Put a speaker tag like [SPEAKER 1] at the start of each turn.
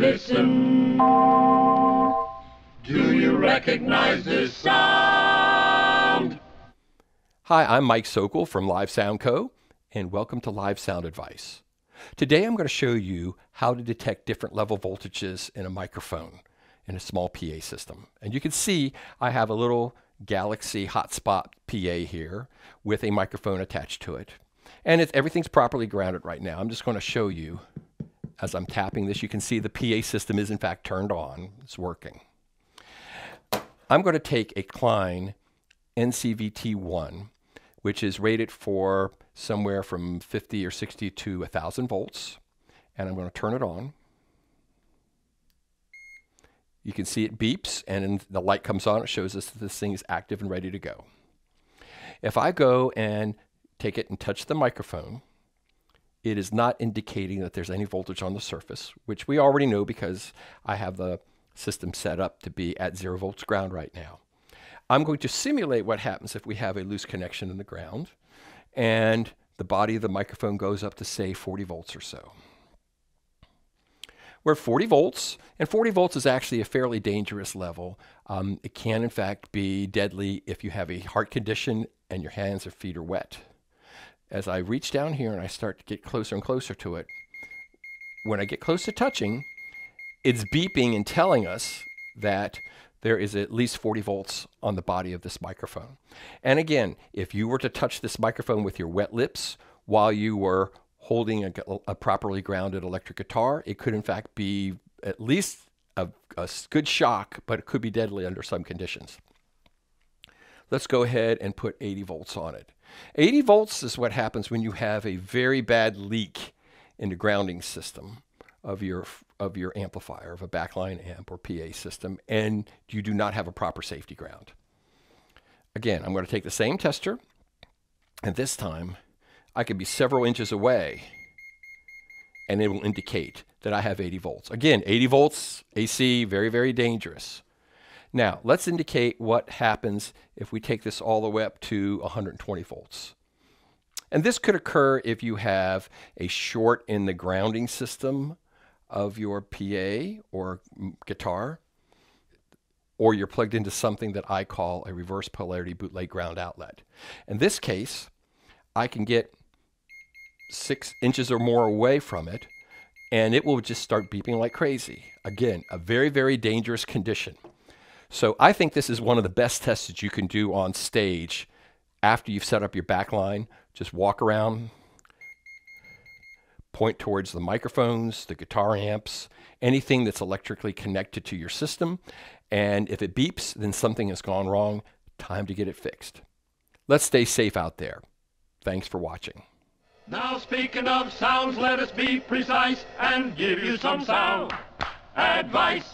[SPEAKER 1] listen. Do you recognize this sound?
[SPEAKER 2] Hi, I'm Mike Sokol from Live Sound Co., and welcome to Live Sound Advice. Today I'm going to show you how to detect different level voltages in a microphone in a small PA system. And you can see I have a little Galaxy hotspot PA here with a microphone attached to it. And everything's properly grounded right now. I'm just going to show you as I'm tapping this. You can see the PA system is in fact turned on. It's working. I'm going to take a Klein NCVT1, which is rated for somewhere from 50 or 60 to 1,000 volts. And I'm going to turn it on. You can see it beeps and the light comes on. It shows us that this thing is active and ready to go. If I go and take it and touch the microphone, it is not indicating that there's any voltage on the surface, which we already know because I have the system set up to be at 0 volts ground right now. I'm going to simulate what happens if we have a loose connection in the ground and the body of the microphone goes up to, say, 40 volts or so. We're at 40 volts, and 40 volts is actually a fairly dangerous level. It can, in fact, be deadly if you have a heart condition and your hands or feet are wet. As I reach down here and I start to get closer and closer to it, when I get close to touching, it's beeping and telling us that there is at least 40 volts on the body of this microphone. And again, if you were to touch this microphone with your wet lips while you were holding a properly grounded electric guitar, it could in fact be at least a good shock, but it could be deadly under some conditions. Let's go ahead and put 80 volts on it. 80 volts is what happens when you have a very bad leak in the grounding system of your amplifier, of a backline amp or PA system, and you do not have a proper safety ground. Again, I'm going to take the same tester, and this time I could be several inches away, and it will indicate that I have 80 volts. Again, 80 volts, AC, very, very dangerous. Now, let's indicate what happens if we take this all the way up to 120 volts. And this could occur if you have a short in the grounding system of your PA or guitar, or you're plugged into something that I call a reverse polarity bootleg ground outlet. In this case, I can get 6 inches or more away from it, and it will just start beeping like crazy. Again, a very, very dangerous condition. So I think this is one of the best tests that you can do on stage after you've set up your backline. Just walk around, point towards the microphones, the guitar amps, anything that's electrically connected to your system. And if it beeps, then something has gone wrong. Time to get it fixed. Let's stay safe out there. Thanks for watching.
[SPEAKER 1] Now speaking of sounds, let us be precise and give you some sound advice.